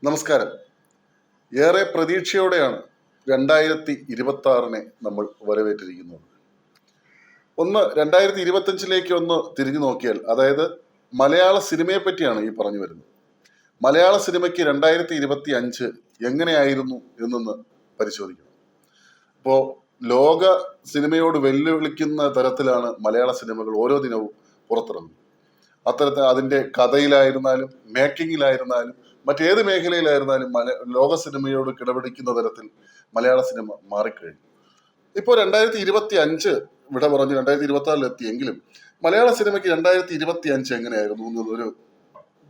നമസ്കാരം. ഏറെ പ്രതീക്ഷയോടെയാണ് 2026 നമ്മൾ വരവേറ്റിരിക്കുന്നത്. 2025 ഒന്ന് തിരിഞ്ഞു നോക്കിയാൽ, അതായത് മലയാള സിനിമയെ പറ്റിയാണ് ഈ പറഞ്ഞു വരുന്നത്. മലയാള സിനിമയ്ക്ക് 2025 എങ്ങനെയായിരുന്നു എന്നൊന്ന് പരിശോധിക്കണം. ഇപ്പോൾ ലോക സിനിമയോട് വെല്ലുവിളിക്കുന്ന തരത്തിലാണ് മലയാള സിനിമകൾ ഓരോ ദിനവും പുറത്തിറങ്ങുന്നത്. അത്തരത്തിൽ അതിൻ്റെ കഥയിലായിരുന്നാലും മേക്കിങ്ങിലായിരുന്നാലും മറ്റേത് മേഖലയിലായിരുന്നാലും ലോക സിനിമയോട് കിടപിടിക്കുന്ന തരത്തിൽ മലയാള സിനിമ മാറിക്കഴിഞ്ഞു. ഇപ്പോൾ 2025 വിട പറഞ്ഞ് 2026 എത്തിയെങ്കിലും മലയാള സിനിമയ്ക്ക് 2025 എങ്ങനെയായിരുന്നു എന്നൊരു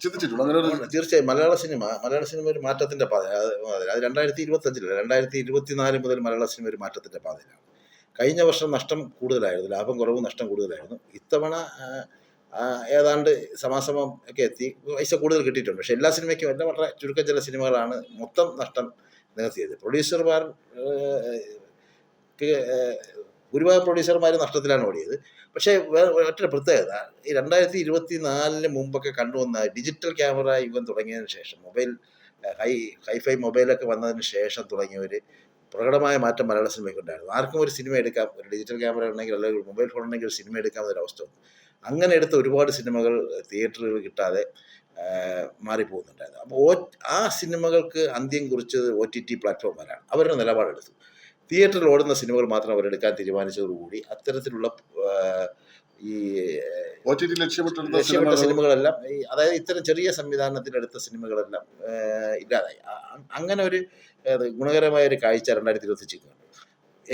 ചിന്തിച്ചിട്ടുണ്ട്? അങ്ങനെ ഒരു തീർച്ചയായും മലയാള സിനിമ ഒരു മാറ്റത്തിന്റെ പാത. അത് 2025 2024 മുതൽ മലയാള സിനിമ ഒരു മാറ്റത്തിന്റെ പാതയിലാണ്. കഴിഞ്ഞ വർഷം നഷ്ടം കൂടുതലായിരുന്നു, ലാഭം കുറവും നഷ്ടം കൂടുതലായിരുന്നു. ഇത്തവണ ഏതാണ്ട് സമാസമം ഒക്കെ എത്തി, പൈസ കൂടുതൽ കിട്ടിയിട്ടുണ്ട്. പക്ഷെ എല്ലാ സിനിമയ്ക്കും അല്ല, വളരെ ചുരുക്കം ചില സിനിമകളാണ് മൊത്തം നഷ്ടം നികത്തിയത്. പ്രൊഡ്യൂസർമാർ ഭൂരിഭാഗം പ്രൊഡ്യൂസർമാർ നഷ്ടത്തിലാണ് ഓടിയത്. പക്ഷേ മറ്റൊരു പ്രത്യേകത, ഈ 2024 മുമ്പൊക്കെ കണ്ടുവന്ന ഡിജിറ്റൽ ക്യാമറ യുഗം തുടങ്ങിയതിന് ശേഷം, ഹൈഫൈ മൊബൈലൊക്കെ വന്നതിന് ശേഷം തുടങ്ങിയ ഒരു പ്രകടമായ മാറ്റം മലയാള സിനിമയ്ക്ക് ഉണ്ടായിരുന്നു. ആർക്കും ഒരു സിനിമ എടുക്കാം, ഒരു ഡിജിറ്റൽ ക്യാമറ ഉണ്ടെങ്കിൽ അല്ലെങ്കിൽ മൊബൈൽ ഫോൺ ഉണ്ടെങ്കിൽ ഒരു സിനിമ എടുക്കാമെന്നൊരു അവസ്ഥ വന്നു. അങ്ങനെ എടുത്ത ഒരുപാട് സിനിമകൾ തിയേറ്ററുകൾ കിട്ടാതെ മാറിപ്പോകുന്നുണ്ടായിരുന്നു. അപ്പോൾ ആ സിനിമകൾക്ക് അന്ത്യം കുറിച്ചത് OTT പ്ലാറ്റ്ഫോമുകാരാണ്. അവരുടെ നിലപാടെടുത്തു. തിയേറ്ററിൽ ഓടുന്ന സിനിമകൾ മാത്രം അവരെടുക്കാൻ തീരുമാനിച്ചതോടുകൂടി അത്തരത്തിലുള്ള ഈ OTT ലക്ഷ്യമിട്ട സിനിമകളെല്ലാം, അതായത് ഇത്തരം ചെറിയ സംവിധാനത്തിലെടുത്ത സിനിമകളെല്ലാം ഇല്ലാതായി. അങ്ങനെ ഒരു ഗുണകരമായ ഒരു കാഴ്ച 2025 കണ്ടു.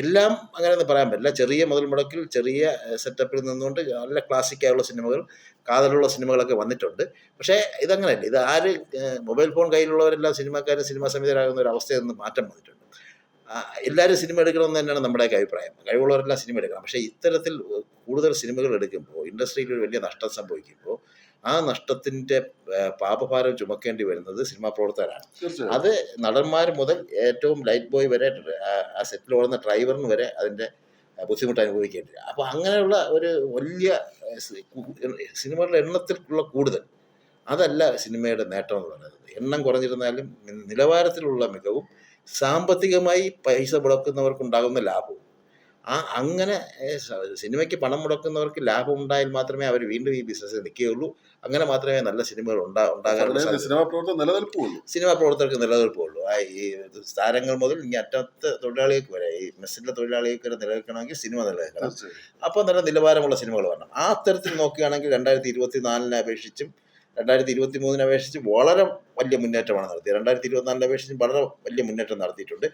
എല്ലാം അങ്ങനെയൊന്നും പറയാൻ പറ്റില്ല. ചെറിയ മുതൽ മുടക്കിൽ ചെറിയ സെറ്റപ്പിൽ നിന്നുകൊണ്ട് നല്ല ക്ലാസിക്കായുള്ള സിനിമകൾ, കാതലുള്ള സിനിമകളൊക്കെ വന്നിട്ടുണ്ട്. പക്ഷേ ഇതങ്ങനെയല്ല. ഇത് മൊബൈൽ ഫോൺ കയ്യിലുള്ളവരെല്ലാം സിനിമാക്കാരും സിനിമാ സംവിധായകരാകുന്ന ഒരു അവസ്ഥയിൽ നിന്ന് മാറ്റം വന്നിട്ടുണ്ട്. എല്ലാവരും സിനിമ എടുക്കണമെന്ന് തന്നെയാണ് നമ്മുടെയൊക്കെ അഭിപ്രായം. കഴിവുള്ളവരെല്ലാം സിനിമ എടുക്കണം. പക്ഷേ ഇത്തരത്തിൽ കൂടുതൽ സിനിമകൾ എടുക്കുമ്പോൾ ഇൻഡസ്ട്രിയിൽ ഒരു വലിയ നഷ്ടം സംഭവിക്കുമ്പോൾ ആ നഷ്ടത്തിൻ്റെ പാപഭാരം ചുമക്കേണ്ടി വരുന്നത് സിനിമാ പ്രവർത്തകരാണ്. അത് നടന്മാർ മുതൽ ഏറ്റവും ലൈറ്റ് ബോയ് വരെ, ആ സെറ്റിൽ ഓടുന്ന ഡ്രൈവറിന് വരെ അതിൻ്റെ ബുദ്ധിമുട്ട് അനുഭവിക്കേണ്ടി വരും. അപ്പോൾ അങ്ങനെയുള്ള ഒരു വലിയ സിനിമകളുടെ എണ്ണത്തിലുള്ള കൂടുതൽ അതല്ല സിനിമയുടെ നേട്ടം എന്ന് പറയുന്നത്. എണ്ണം കുറഞ്ഞിരുന്നാലും നിലവാരത്തിലുള്ള മികവും സാമ്പത്തികമായി പൈസ മുടക്കുന്നവർക്കുണ്ടാകുന്ന ലാഭവും, അങ്ങനെ സിനിമയ്ക്ക് പണം മുടക്കുന്നവർക്ക് ലാഭം ഉണ്ടായാൽ മാത്രമേ അവർ വീണ്ടും ഈ ബിസിനസ്സിൽ നിൽക്കുകയുള്ളൂ. അങ്ങനെ മാത്രമേ നല്ല സിനിമകൾ ഉണ്ടാകാൻ സിനിമാ പ്രവർത്തകർക്ക് നിലനിൽപ്പുള്ളൂ. ഈ താരങ്ങൾ മുതൽ ഇനി അറ്റത്തെ തൊഴിലാളികൾക്ക് വരെ, ഈ മെസ്സിലെ തൊഴിലാളികൾക്ക് വരെ നിലനിൽക്കണമെങ്കിൽ സിനിമ നിലനിൽക്കണം. അപ്പോൾ നല്ല നിലവാരമുള്ള സിനിമകൾ വേണം. ആ തരത്തിൽ നോക്കുകയാണെങ്കിൽ 2024 അപേക്ഷിച്ചും 2023 അപേക്ഷിച്ച് വളരെ വലിയ മുന്നേറ്റമാണ് നടത്തിയത്. 2024 അപേക്ഷിച്ച് വളരെ വലിയ മുന്നേറ്റം നടത്തിയിട്ടുണ്ട്.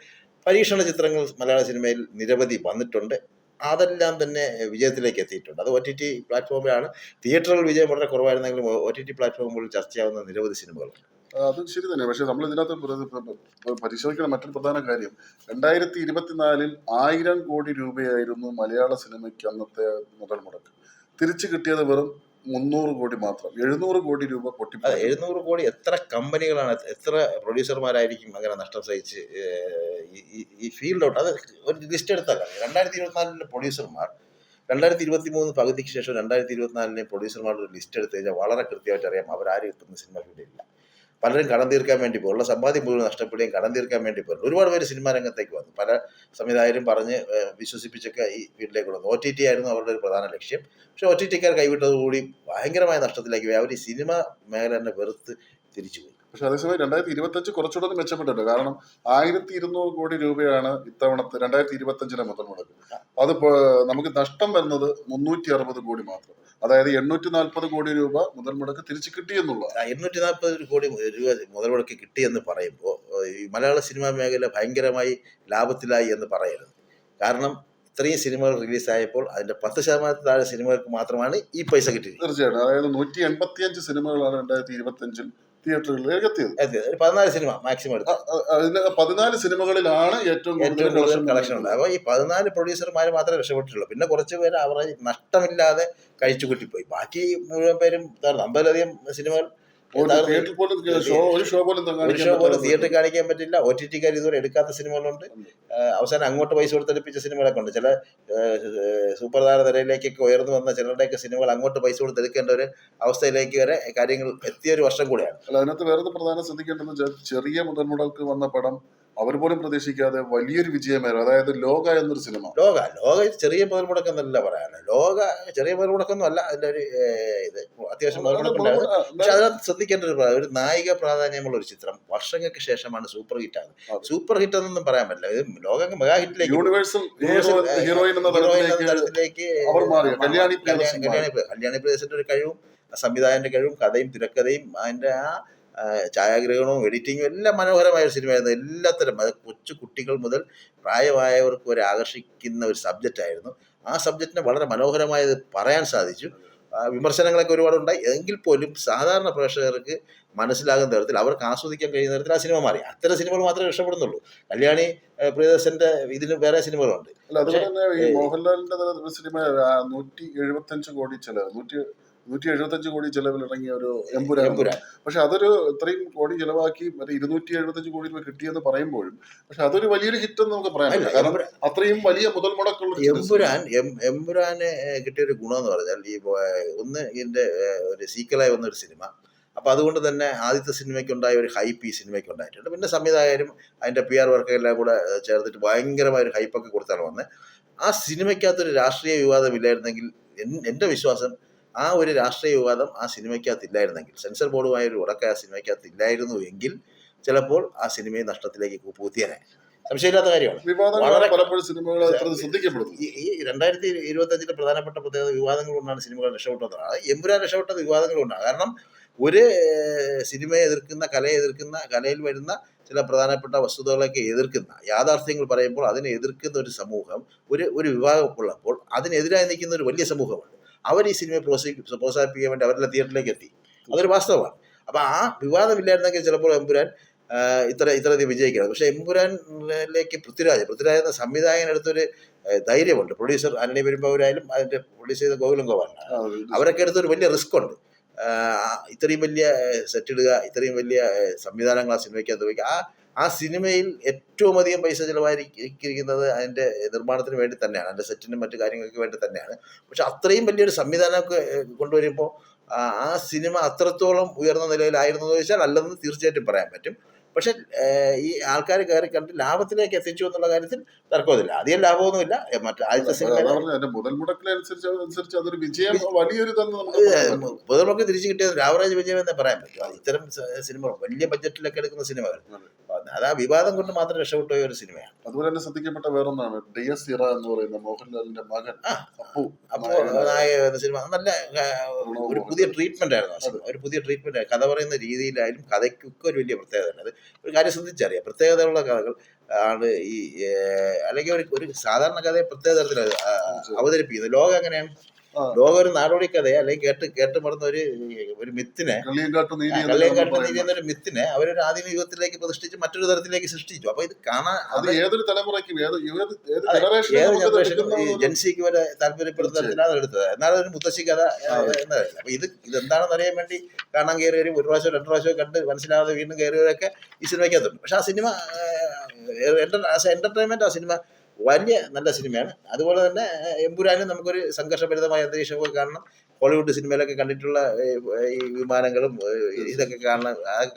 പരീക്ഷണ ചിത്രങ്ങൾ മലയാള സിനിമയിൽ നിരവധി വന്നിട്ടുണ്ട്. അതെല്ലാം തന്നെ വിജയത്തിലേക്ക് എത്തിയിട്ടുണ്ട്. അത് OTT പ്ലാറ്റ്ഫോമിലാണ്. തിയേറ്ററുകൾ വിജയം വളരെ കുറവായിരുന്നെങ്കിലും OTT പ്ലാറ്റ്ഫോമുകളിൽ ചർച്ചയാവുന്ന നിരവധി സിനിമകളുണ്ട്. അത് ശരി തന്നെ. പക്ഷെ നമ്മൾ ഇതിനകത്ത് പരിശോധിക്കുന്ന മറ്റൊരു പ്രധാന കാര്യം, 2024 1000 കോടി രൂപയായിരുന്നു മലയാള സിനിമയ്ക്ക് അന്നത്തെ മുതൽ മുടക്ക്. തിരിച്ചു കിട്ടിയത് വെറും 300 കോടി മാത്രം. 700 കോടി രൂപ പൊട്ടി. 700 കോടി എത്ര കമ്പനികളാണ്, എത്ര പ്രൊഡ്യൂസർമാരായിരിക്കും അങ്ങനെ നഷ്ടം സഹിച്ച് ഈ ഫീൽഡ് ഔട്ട്? അത് ഒരു ലിസ്റ്റ് എടുത്താൽ 2024 പ്രൊഡ്യൂസർമാർ 2023 പകുതിക്ക് ശേഷം 2024 പ്രൊഡ്യൂസർമാരുടെ ഒരു ലിസ്റ്റ് എടുത്തു കഴിഞ്ഞാൽ വളരെ കൃത്യമായിട്ട് അറിയാം അവരാരും എത്തുന്ന സിനിമ ഫീൽഡില്ല. പലരും കടം തീർക്കാൻ വേണ്ടി പോകും, ഉള്ള സമ്പാദ്യം മുഴുവൻ നഷ്ടപ്പെടുകയും കടം തീർക്കാൻ വേണ്ടി പോകും. ഒരുപാട് പേര് സിനിമാ രംഗത്തേക്ക് വന്നു. പല സംവിധായകരും പറഞ്ഞ് വിശ്വസിപ്പിച്ചൊക്കെ ഈ ഫീൽഡിലേക്ക് വന്നു. OTT ആയിരുന്നു അവരുടെ ഒരു പ്രധാന ലക്ഷ്യം. പക്ഷേ OTTക്കാർ കൈവിട്ടതോടുകൂടി ഭയങ്കരമായ നഷ്ടത്തിലേക്ക് പോയി. അവർ ഈ സിനിമ മേഖല തന്നെ വെറുത്ത് തിരിച്ചുപോയി. പക്ഷെ അതേസമയം 2025 കുറച്ചുകൂടെ മെച്ചപ്പെട്ടിട്ടുണ്ട്. കാരണം 1200 കോടി രൂപയാണ് ഇത്തവണത്തെ 2025 മുതൽ മുടക്ക്. അത് നമുക്ക് നഷ്ടം വരുന്നത് 360 കോടി മാത്രം. അതായത് 840 കോടി രൂപ മുതൽ മുടക്ക് തിരിച്ചു കിട്ടിയെന്നുള്ള. 840 കോടി രൂപ മുതൽ മുടക്ക് കിട്ടിയെന്ന് പറയുമ്പോൾ ഈ മലയാള സിനിമാ മേഖല ഭയങ്കരമായി ലാഭത്തിലായി എന്ന് പറയരുത്. കാരണം ഇത്രയും സിനിമകൾ റിലീസായപ്പോൾ അതിന്റെ 10% താഴെ സിനിമകൾക്ക് മാത്രമാണ് ഈ പൈസ കിട്ടിയത്. തീർച്ചയായിട്ടും. അതായത് 185 സിനിമകളാണ് 2025 തിയേറ്ററുകളിലേക്ക് എത്തിയത്. 14 സിനിമ മാക്സിമം എടുത്തു. 14 സിനിമകളിലാണ് ഏറ്റവും കൂടുതൽ കളക്ഷൻ ഉണ്ട്. അപ്പോൾ ഈ 14 പ്രൊഡ്യൂസർമാർ മാത്രമേ രക്ഷപ്പെട്ടിട്ടുള്ളൂ. പിന്നെ കുറച്ച് പേര് അവരെ നഷ്ടമില്ലാതെ കഴിച്ചു കൂട്ടിപ്പോയി. ബാക്കി മുഴുവൻ പേരും 50ലധികം സിനിമകൾ തിയേറ്ററിൽ പോലും ഒരു ഷോ പോലും ഒരു കാണിക്കാൻ ഷോ പോലും പറ്റാതെ തിയേറ്ററിൽ കാണിക്കാൻ പറ്റില്ല. OTT-കാർ ഇതുവരെ എടുക്കാത്ത സിനിമകളുണ്ട്. അവസാനം അങ്ങോട്ട് പൈസ കൊടുത്തെടുപ്പിച്ച സിനിമകളൊക്കെ ഉണ്ട്. ചില സൂപ്പർ താര നിരയിലേക്കൊക്കെ ഉയർന്നു വന്ന ചിലരുടെയൊക്കെ സിനിമകൾ അങ്ങോട്ട് പൈസ കൊടുത്തെടുക്കേണ്ട ഒരു അവസ്ഥയിലേക്ക് വരെ കാര്യങ്ങൾ എത്തിയ ഒരു വർഷം കൂടെയാണ്. അല്ല, അതിനകത്ത് വേറെ പ്രധാനം ശ്രദ്ധിക്കേണ്ടതെന്ന് വെച്ചാൽ ചെറിയ മുതൽ മുടക്ക് വന്ന പടം അവർ പോലും പ്രതീക്ഷിക്കാതെ വലിയൊരു വിജയമായിരുന്നു. അതായത് ലോക എന്നൊരു സിനിമ. ലോക ചെറിയ മുതൽ മുടക്കെന്നല്ല പറയാൻ, ലോക ചെറിയ മുതൽ മുടക്കൊന്നും അല്ല. അതിന്റെ ഒരു ഇത് അത്യാവശ്യം മുതൽ മുടക്കുണ്ടായിരുന്നു. പക്ഷെ അതിനകത്ത് ശ്രദ്ധിക്കേണ്ട ഒരു നായിക പ്രാധാന്യമുള്ള ഒരു ചിത്രം വർഷങ്ങൾക്ക് ശേഷമാണ് സൂപ്പർ ഹിറ്റ് ആകുന്നത്. സൂപ്പർ ഹിറ്റ് എന്നൊന്നും പറയാൻ പറ്റില്ല. ഇത് ലോക മെഗാ ഹിറ്റിലേക്ക്, യൂണിവേഴ്സൽ ഹീറോയിൻ എന്ന തലത്തിലേക്ക് കല്യാണി പ്രിയദർശന്റെ ഒരു കഴിവും സംവിധായകന്റെ കഴിവും കഥയും തിരക്കഥയും അതിന്റെ ആ ഛായാഗ്രഹണവും എഡിറ്റിങ്ങും എല്ലാം മനോഹരമായ ഒരു സിനിമയായിരുന്നു. എല്ലാത്തരം കൊച്ചു കുട്ടികൾ മുതൽ പ്രായമായവർക്ക് വരെ ആകർഷിക്കുന്ന ഒരു സബ്ജക്റ്റ് ആയിരുന്നു. ആ സബ്ജക്റ്റിനെ വളരെ മനോഹരമായത് പറയാൻ സാധിച്ചു. വിമർശനങ്ങളൊക്കെ ഒരുപാടുണ്ടായി. എങ്കിൽ പോലും സാധാരണ പ്രേക്ഷകർക്ക് മനസ്സിലാകുന്ന തരത്തിൽ, അവർക്ക് ആസ്വദിക്കാൻ കഴിയുന്ന തരത്തിൽ ആ സിനിമ മാറി. അത്തരം സിനിമകൾ മാത്രമേ ഇഷ്ടപ്പെടുന്നുള്ളൂ. കല്യാണി പ്രിയദർശന്റെ ഇതിന് വേറെ സിനിമകളുണ്ട്. അല്ല, അതുപോലെ തന്നെ ഈ മോഹൻലാലിന്റെ സിനിമ 175 കോടി ചെലവ്, 175 കോടി ചെലവിൽ ഇറങ്ങിയ ഒരു എമ്പുരാൻ. പക്ഷെ അതൊരു ഇത്രയും കോടി ചെലവാക്കി 275 കോടി രൂപ കിട്ടിയെന്ന് പറയുമ്പോഴും പക്ഷെ അതൊരു വലിയൊരു ഹിറ്റ് എന്ന് നമുക്ക് പറയാൻ പറ്റില്ല. കാരണം അത്രയും വലിയ മുതൽ മുടക്കുള്ള എമ്പുരാന് കിട്ടിയൊരു ഗുണം എന്ന് പറഞ്ഞാൽ ഒന്ന് ഇതിന്റെ ഒരു സീക്വലായി വന്നൊരു സിനിമ. അപ്പൊ അതുകൊണ്ട് തന്നെ ആദ്യത്തെ സിനിമയ്ക്കുണ്ടായ ഒരു ഹൈപ്പ് ഈ സിനിമയ്ക്ക് ഉണ്ടായിട്ടുണ്ട്. പിന്നെ സംവിധായകരും അതിന്റെ PR വർക്കെല്ലാം കൂടെ ചേർത്തിട്ട് ഭയങ്കരമായ ഒരു ഹൈപ്പൊക്കെ കൊടുത്താണ് വന്നത്. ആ സിനിമയ്ക്കകത്തൊരു രാഷ്ട്രീയ വിവാദം ഇല്ലായിരുന്നെങ്കിൽ, എന്റെ വിശ്വാസം ആ ഒരു രാഷ്ട്രീയ വിവാദം ആ സിനിമയ്ക്കകത്ത് ഇല്ലായിരുന്നെങ്കിൽ, സെൻസർ ബോർഡുമായ ഒരു ഉടക്ക ആ സിനിമയ്ക്കകത്ത് ഇല്ലായിരുന്നു എങ്കിൽ ചിലപ്പോൾ ആ സിനിമയെ നഷ്ടത്തിലേക്ക് പൂത്തിയനെ. സംശയമില്ലാത്ത കാര്യമാണ്. ഈ 2025 പ്രധാനപ്പെട്ട പ്രത്യേകത വിവാദങ്ങൾ കൊണ്ടാണ് സിനിമകൾ രക്ഷപ്പെട്ടതാണ്. എമ്പുരാൻ രക്ഷപ്പെട്ടത് വിവാദങ്ങൾ കൊണ്ടാണ്. കാരണം ഒരു സിനിമയെ എതിർക്കുന്ന, കലയെ എതിർക്കുന്ന, കലയിൽ വരുന്ന ചില പ്രധാനപ്പെട്ട വസ്തുതകളൊക്കെ എതിർക്കുന്ന, യാഥാർത്ഥ്യങ്ങൾ പറയുമ്പോൾ അതിനെ എതിർക്കുന്ന ഒരു സമൂഹം, ഒരു വിഭാഗം ഉള്ളപ്പോൾ അതിനെതിരായി നിൽക്കുന്ന ഒരു വലിയ സമൂഹമാണ്. അവർ ഈ സിനിമയെ പ്രോത്സാഹിപ്പിക്കാൻ വേണ്ടി അവരെല്ലാം തിയേറ്ററിലേക്ക് എത്തി. അതൊരു വാസ്തവമാണ്. അപ്പം ആ വിവാദമില്ലായിരുന്നെങ്കിൽ ചിലപ്പോൾ എമ്പുരാൻ ഇത്രയധികം വിജയിക്കുന്നത്. പക്ഷെ എമ്പുരാനിലേക്ക് പൃഥ്വിരാജ് എന്ന സംവിധായകനെടുത്തൊരു ധൈര്യമുണ്ട്. പ്രൊഡ്യൂസർ ആന്റണി പെരുമ്പാവൂരായാലും അതിന്റെ പ്രൊഡ്യൂസ് ചെയ്ത ഗോകുലം ഗോപാലനാണ്. അവരൊക്കെ എടുത്തൊരു വലിയ റിസ്ക് ഉണ്ട്. ഇത്രയും വലിയ സെറ്റ് ഇടുക, ഇത്രയും വലിയ സംവിധാനങ്ങൾ ആ സിനിമയ്ക്കകത്ത് വയ്ക്കുക. ആ സിനിമയിൽ ഏറ്റവും അധികം പൈസ ചിലവായിരിക്കുന്നത് അതിന്റെ നിർമ്മാണത്തിന് വേണ്ടി തന്നെയാണ്, അതിന്റെ സെറ്റിനും മറ്റു കാര്യങ്ങൾക്ക് വേണ്ടി തന്നെയാണ്. പക്ഷെ അത്രയും വലിയൊരു സംവിധാനമൊക്കെ കൊണ്ടുവരുമ്പോൾ ആ സിനിമ അത്രത്തോളം ഉയർന്ന നിലയിലായിരുന്നു എന്ന് ചോദിച്ചാൽ അല്ലെന്ന് തീർച്ചയായിട്ടും പറയാൻ പറ്റും. പക്ഷെ ഈ ആൾക്കാർ കയറി കണ്ട് ലാഭത്തിലേക്ക് എത്തിച്ചു എന്നുള്ള കാര്യത്തിൽ തർക്കമില്ല. അധികം ലാഭമൊന്നുമില്ല. മറ്റു ആദ്യത്തെ സിനിമ മുതൽ മുടക്ക് തിരിച്ചു കിട്ടിയത് ആവറേജ് വിജയം എന്നേ പറയാൻ പറ്റും. ഇത്തരം സിനിമകൾ വലിയ ബഡ്ജറ്റിലൊക്കെ എടുക്കുന്ന സിനിമകൾ അത് ആ വിവാദം കൊണ്ട് മാത്രം രക്ഷപ്പെട്ട ഒരു സിനിമയാണ്. അതുപോലെ തന്നെ ശ്രദ്ധിക്കപ്പെട്ട വേറൊന്നാണ് DS ഇറ എന്ന് പറയുന്ന മോഹൻലാലിന്റെ മകൻ അപ്പു നായക എന്ന സിനിമ. നല്ല ഒരു പുതിയ ട്രീറ്റ്മെന്റ് ആയിരുന്നു. ഒരു പുതിയ ട്രീറ്റ്മെന്റ്, കഥ പറയുന്ന രീതിയിലായാലും കഥയ്ക്കൊക്കെ ഒരു വലിയ പ്രത്യേകത. അത് ഒരു കാര്യം ശ്രദ്ധിച്ചറിയാം. പ്രത്യേകതയുള്ള കഥകൾ ആണ് ഈ, അല്ലെങ്കിൽ ഒരു സാധാരണ കഥയെ പ്രത്യേക തരത്തിൽ അവതരിപ്പിക്കുന്നത്. ലോകം അങ്ങനെയാണ്. ലോകം ഒരു നാടോടി കഥയെ അല്ലെങ്കിൽ കേട്ട് മറന്ന ഒരു മിത്തിനെ, കള്ളിയങ്കാട്ട് നീതി എന്നൊരു മിത്തിനെ അവരൊരു ആധുനിക യുഗത്തിലേക്ക് പ്രതിഷ്ഠിച്ച് മറ്റൊരു തരത്തിലേക്ക് സൃഷ്ടിച്ചു. അപ്പൊ ഇത് കാണാൻ ഏതൊരു തലമുറയ്ക്കും ഏത് ജനറേഷനും ജൻസിക്ക് വരെ താല്പര്യപ്പെടുന്ന തരത്തിലാണ് എടുത്തത്. എന്നാലും ഒരു മുത്തശ്ശി കഥ എന്നതല്ല. അപ്പൊ ഇതെന്താണെന്ന് അറിയാൻ വേണ്ടി കാണാൻ കയറിയവരും ഒരു പ്രാവശ്യം 2 പ്രാവശ്യം കണ്ട് മനസ്സിലാവാതെ വീണ്ടും കയറിയവരൊക്കെ ഈ സിനിമയ്ക്കകത്തുണ്ട്. പക്ഷെ ആ സിനിമ എന്റർടൈൻമെന്റ്, ആ സിനിമ വലിയ നല്ല സിനിമയാണ്. അതുപോലെ തന്നെ എമ്പുരാനും നമുക്കൊരു സംഘർഷഭരിതമായ അന്തരീക്ഷമൊക്കെ കാണണം. ഹോളിവുഡ് സിനിമയിലൊക്കെ കണ്ടിട്ടുള്ള ഈ വിമാനങ്ങളും ഇതൊക്കെ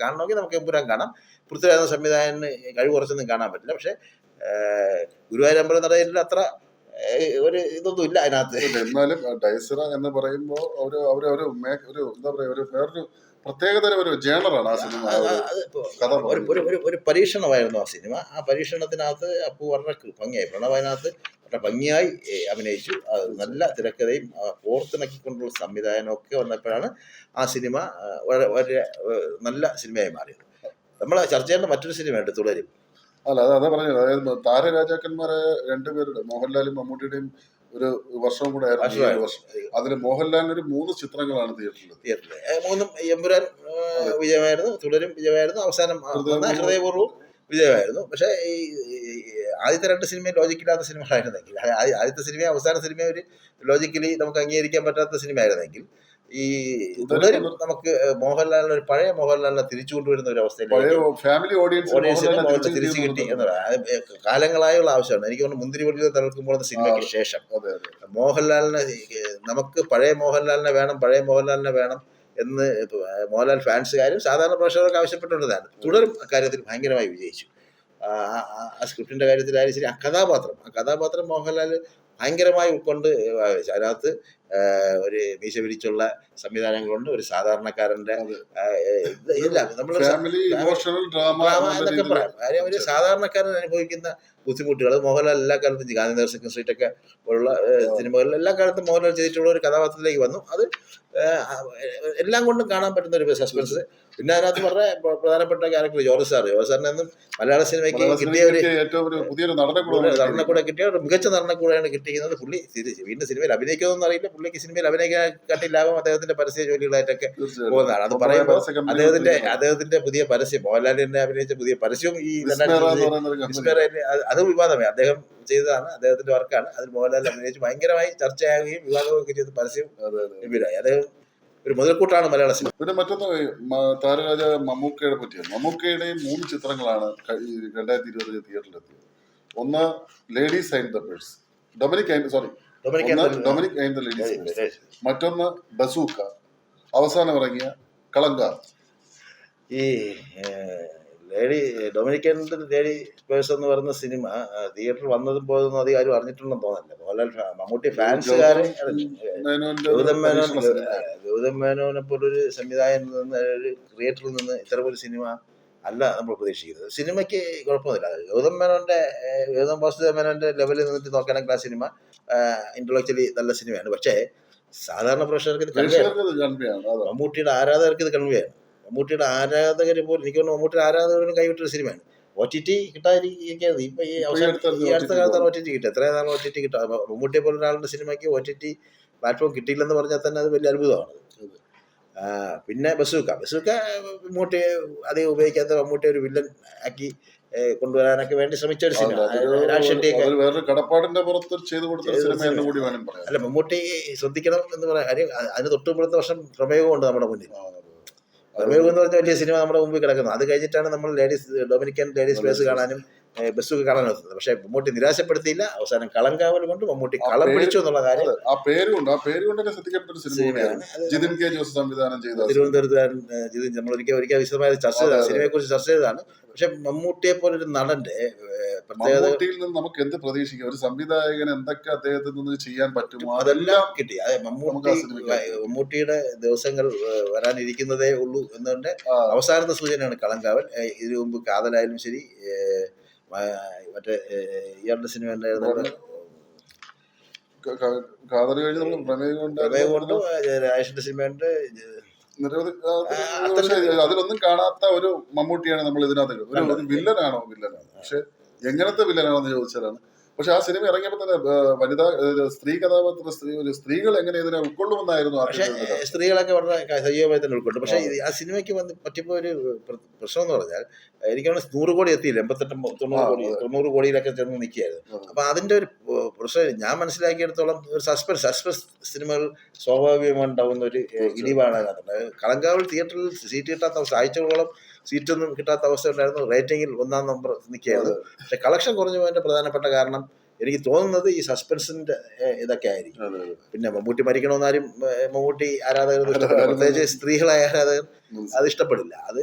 കാണണമെങ്കിൽ നമുക്ക് എമ്പുരാൻ കാണാം. പൃഥ്വിരാജ് സംവിധായകന് കഴിവ് കുറച്ചൊന്നും കാണാൻ പറ്റില്ല. പക്ഷെ ഗുരുവായൂർ അമ്പലം നടയിൽ അത്ര ഒരു ഇതൊന്നും ഇല്ല അതിനകത്ത്. എന്നാലും ഡൈസറ എന്ന് പറയുമ്പോൾ എന്താ പറയാ, വേറൊരു പ്രത്യേകതരം ഒരു ജേണറാണ് ആ സിനിമ. ഒരു പരീക്ഷണമായിരുന്നു ആ സിനിമ. ആ പരീക്ഷണത്തിനകത്ത് അപ്പു വളരെ ഭംഗിയായി, പ്രണവനകത്ത് വളരെ ഭംഗിയായി അഭിനയിച്ചു. നല്ല തിരക്കഥയും ഓർത്തിണക്കിക്കൊണ്ടുള്ള സംവിധാനമൊക്കെ വന്നപ്പോഴാണ് ആ സിനിമ വളരെ നല്ല സിനിമയായി മാറിയത്. നമ്മൾ ചർച്ച ചെയ്യേണ്ട മറ്റൊരു സിനിമയുണ്ട്, തുടരും. അല്ല, അതാ പറഞ്ഞത്. അതായത് താരരാജാക്കന്മാരെ രണ്ടുപേരുടെ, മോഹൻലാലും മമ്മൂട്ടിയുടെയും ഒരു വർഷവും കൂടെ ആയിരുന്നു. അതിൽ മോഹൻലാലിന് ഒരു 3 ചിത്രങ്ങളാണ് തിയേറ്ററിൽ. 3 എമ്പുരാൻ വിജയമായിരുന്നു, തുടരും വിജയമായിരുന്നു, അവസാനം ഹൃദയപൂർവ്വം വിജയമായിരുന്നു. പക്ഷേ ആദ്യത്തെ 2 സിനിമയും ലോജിക്കില്ലാത്ത സിനിമകളായിരുന്നെങ്കിൽ, ആദ്യത്തെ സിനിമയും അവസാന സിനിമയും ഒരു ലോജിക്കലി നമുക്ക് അംഗീകരിക്കാൻ പറ്റാത്ത സിനിമയായിരുന്നെങ്കിൽ, ഈ തുടരും നമുക്ക് മോഹൻലാലിന് ഒരു പഴയ മോഹൻലാലിനെ തിരിച്ചു കൊണ്ടുവരുന്ന ഒരു അവസ്ഥയിലേക്ക് ഫാമിലി ഓഡിയൻസിന് മോഹൻലാൽ തിരിച്ചു ഓഡിയൻസ് കിട്ടി എന്നുള്ളത് കാലങ്ങളായുള്ള ആവശ്യമാണ്. എനിക്ക് തോന്നുന്നു മുന്തിരി വള്ളിയിൽ തളിർക്കുമ്പോൾ എന്ന സിനിമയ്ക്ക് ശേഷം മോഹൻലാലിനെ നമുക്ക് പഴയ മോഹൻലാലിനെ വേണം എന്ന് മോഹൻലാൽ ഫാൻസുകാരും സാധാരണ പ്രേക്ഷകർക്ക് ആവശ്യപ്പെട്ടുള്ളതാണ്. തുടരും അക്കാര്യത്തിൽ ഭയങ്കരമായി വിജയിച്ചു. ആ സ്ക്രിപ്റ്റിന്റെ കാര്യത്തിലായാലും ശരി, ആ കഥാപാത്രം മോഹൻലാൽ ഭയങ്കരമായി ഉൾക്കൊണ്ട് അതിനകത്ത് ഒരു മീശ പിരിച്ചുള്ള സംവിധാനങ്ങളുണ്ട്, ഒരു സാധാരണക്കാരന്റെ ഇല്ല നമ്മൾ ഡ്രാമ എന്നൊക്കെ പറയാം. കാര്യം ഒരു സാധാരണക്കാരൻ അനുഭവിക്കുന്ന ബുദ്ധിമുട്ടുകൾ മോഹൻലാൽ എല്ലാ കാലത്തും ഗാന്ധിനഗർ സെക്കൻഡ് സ്ട്രീറ്റ് ഒക്കെ ഉള്ള സിനിമകളിൽ എല്ലാ കാലത്തും മോഹൻലാൽ ചെയ്തിട്ടുള്ള ഒരു കഥാപാത്രത്തിലേക്ക് വന്നു. അത് എല്ലാം കൊണ്ടും കാണാൻ പറ്റുന്ന ഒരു സസ്പെൻസ്. പിന്നെ അതിനകത്ത് പറഞ്ഞ പ്രധാനപ്പെട്ട ക്യാരക്ടർ ജോർജ് സാറിനൊന്നും മലയാള സിനിമയ്ക്ക് കിട്ടിയ ഒരു നടനെ കൂടെ കിട്ടിയ ഒരു മികച്ച നടനെ കൂടെയാണ് കിട്ടിയിരിക്കുന്നത്. പുള്ളി വീണ്ടും സിനിമയിൽ അഭിനയിക്കുന്നതെന്ന് അറിയില്ല. പുള്ളിക്ക് സിനിമയിൽ അഭിനയിക്കാട്ടി ലാഭം അദ്ദേഹത്തിന്റെ പരസ്യ ജോലികളായിട്ടൊക്കെ പോകുന്നതാണ്. അത് പറയുമ്പോൾ അദ്ദേഹത്തിന്റെ പുതിയ പരസ്യം, മോഹൻലാലിനെ അഭിനയിച്ച പുതിയ പരസ്യവും ഈ അത് വിവാദമായി. അദ്ദേഹം ചെയ്തതാണ്, അദ്ദേഹത്തിന്റെ വർക്കാണ്. അതിൽ മോഹൻലാൽ അഭിനയിച്ച് ഭയങ്കരമായി ചർച്ചയാകുകയും വിവാദമൊക്കെ ചെയ്ത് പരസ്യം ഗംഭീരമായി. അദ്ദേഹം ഒരു മുതൽക്കൂട്ടാണ് മലയാള സിനിമ. പിന്നെ മറ്റൊന്ന് താരരാജ മമ്മൂക്കയെ പറ്റിയാണ്. മമ്മൂക്കയുടെയും 3 ചിത്രങ്ങളാണ് 2020 തിയേറ്ററിലെത്തിയത്. ഒന്ന് ladies and the purse, Dominic and the ladies. മറ്റൊന്ന് ബസൂക്ക, അവസാനം ഇറങ്ങിയ കളങ്കാർ. ഈ ഡൊമിനിക് ആൻഡ് ലേഡി പേഴ്സ് എന്ന് പറയുന്ന സിനിമ തിയേറ്ററിൽ വന്നതും പോയതൊന്നും അധികം ആരും അറിഞ്ഞിട്ടുണ്ടെന്ന് തോന്നുന്നില്ല. മോഹൻലാൽ മമ്മൂട്ടി ഫാൻസുകാരെ ഗൗതം മേനോനെ പോലൊരു സംവിധായകനിൽ നിന്ന്, ഒരു ക്രിയേറ്ററിൽ നിന്ന് ഇത്തരം ഒരു സിനിമ അല്ല നമ്മൾ പ്രതീക്ഷിക്കുന്നത്. സിനിമയ്ക്ക് കുഴപ്പമൊന്നുമില്ല. ഗൗതം വാസുദേവ മേനോന്റെ ലെവലിൽ നിന്നിട്ട് നോക്കുകയാണെങ്കിൽ ആ സിനിമ ഇന്റലക്ച്വലി നല്ല സിനിമയാണ്. പക്ഷേ സാധാരണ പ്രേക്ഷകർക്ക് ഇത് കൺവെയാണ്. മമ്മൂട്ടിയുടെ ആരാധകർക്ക് ഇത് കൺവെയാണ്. മമ്മൂട്ടിയുടെ ആരാധകർ പോലും, എനിക്ക് തോന്നുന്നു മമ്മൂട്ടിയുടെ ആരാധകരും കൈവിട്ടൊരു സിനിമയാണ്. OTT കിട്ടാതിരിക്കുന്നത് ഇപ്പൊ ഈ അടുത്ത കാലത്താണ് OTT കിട്ടുക. എത്രയും നാൾ OTT കിട്ടുക. മമ്മൂട്ടിയെ പോലെ ഒരാളുടെ സിനിമയ്ക്ക് OTT പ്ലാറ്റ്ഫോം കിട്ടിയില്ലെന്ന് പറഞ്ഞാൽ തന്നെ അത് വലിയ അത്ഭുതമാണ്. പിന്നെ ബസൂക്ക മമ്മൂട്ടി അധികം ഉപയോഗിക്കാത്ത, മമ്മൂട്ടി ഒരു വില്ലൻ ആക്കി കൊണ്ടുവരാനൊക്കെ വേണ്ടി ശ്രമിച്ച ഒരു സിനിമ. അല്ല, മമ്മൂട്ടി ശ്രദ്ധിക്കണം എന്ന് പറയാം. കാര്യം അതിന് തൊട്ടുമുമ്പത്തെ വർഷം പ്രമേയമുണ്ട് നമ്മുടെ മുന്നിൽ. പ്രമേയം എന്ന് പറഞ്ഞ വലിയ സിനിമ നമ്മുടെ മുമ്പിൽ കിടക്കുന്നത്. അത് കഴിഞ്ഞിട്ടാണ് നമ്മൾ ഡൊമിനിക്കൻ ലേഡീസ് പേഴ്സ് കാണാനും ബസ്സൊക്കെ കാണാൻ എത്തുന്നത്. പക്ഷെ മമ്മൂട്ടി നിരാശപ്പെടുത്തിയില്ല. അവസാനം കളങ്കാവൽ കൊണ്ട് മമ്മൂട്ടി കളം പിടിച്ചു എന്നുള്ള കാര്യം തിരുവനന്തപുരത്തുകാരൻ ജിതിൻ നമ്മൾ ഒരിക്കൽ വിശദമായ ചർച്ച ചെയ്തതാണ്, സിനിമയെ കുറിച്ച് ചർച്ച ചെയ്തതാണ്. പക്ഷെ മമ്മൂട്ടിയെ പോലൊരു നടന്റെ മമ്മൂട്ടിയിൽ നിന്ന് നമുക്ക് എന്ത് പ്രതീക്ഷിക്കാം? ഒരു സംവിധായകൻ എന്തൊക്കെ അദ്ദേഹത്തിൽ നിന്ന് ചെയ്യാൻ പറ്റുമോ അതെല്ലാം കിട്ടി. മമ്മൂട്ടിയുടെ ദിവസങ്ങൾ വരാനിരിക്കുന്നതേ ഉള്ളൂ എന്നതിന്റെ അവസാനത്തെ സൂചനയാണ് കളങ്കാവൽ. ഇതിനു മുമ്പ് കാതലായാലും ശരി, മറ്റേ ഇയാളുടെ സിനിമ ഉണ്ടായിരുന്നു പ്രമേയം കൊണ്ട്, രാജേഷിന്റെ സിനിമയുണ്ട്, അതിലൊന്നും കാണാത്ത ഒരു മമ്മൂട്ടിയാണ് നമ്മൾ ഇതിനകത്ത്. ഒരു വില്ലനാണോ? പക്ഷെ എങ്ങനത്തെ വില്ലനാണെന്ന് ചോദിച്ചാലാണ്. പക്ഷെ ആ സിനിമ ഇറങ്ങിയപ്പോൾ തന്നെ വനിതാ സ്ത്രീ കഥാപാത്ര സ്ത്രീകൾ എങ്ങനെ ഇതിനെ ഉൾക്കൊള്ളുമെന്നായിരുന്നു. പക്ഷെ സ്ത്രീകളൊക്കെ വളരെ സജീവമായി തന്നെ ഉൾക്കൊണ്ടു. പക്ഷെ ആ സിനിമയ്ക്ക് പറ്റിയപ്പോൾ ഒരു പ്രശ്നം എന്ന് പറഞ്ഞാൽ, എനിക്കാണ് 100 കോടി എത്തിയില്ല, 88-90 കോടിയിലൊക്കെ ചെന്ന് നിൽക്കുകയായിരുന്നു. അപ്പൊ അതിന്റെ ഒരു പ്രശ്നം ഞാൻ മനസ്സിലാക്കിയെടുത്തോളം, ഒരു സസ്പെൻസ് സിനിമകൾ സ്വാഭാവികമായിട്ടുണ്ടാവുന്ന ഒരു ഇടിവാണ് അതിനകത്ത്. കളങ്കാവൽ തിയേറ്ററിൽ സീറ്റ് കിട്ടാത്ത അവസ്ഥ, ആഴ്ചകളോളം സീറ്റൊന്നും കിട്ടാത്ത അവസ്ഥ ഉണ്ടായിരുന്നു. റേറ്റിംഗിൽ 1-ാം നമ്പർ നിൽക്കുകയായിരുന്നു. പക്ഷെ കളക്ഷൻ കുറഞ്ഞു പോയതിന്റെ പ്രധാനപ്പെട്ട കാരണം എനിക്ക് തോന്നുന്നത് ഈ സസ്പെൻസിന്റെ ഇതൊക്കെ ആയിരിക്കും. പിന്നെ മമ്മൂട്ടി മരിക്കണമെന്നാരും മമ്മൂട്ടി ആരാധകർ ഇഷ്ടപ്പെടില്ല, പ്രത്യേകിച്ച് സ്ത്രീകളായ ആരാധകർ അത് ഇഷ്ടപ്പെടില്ല. അത്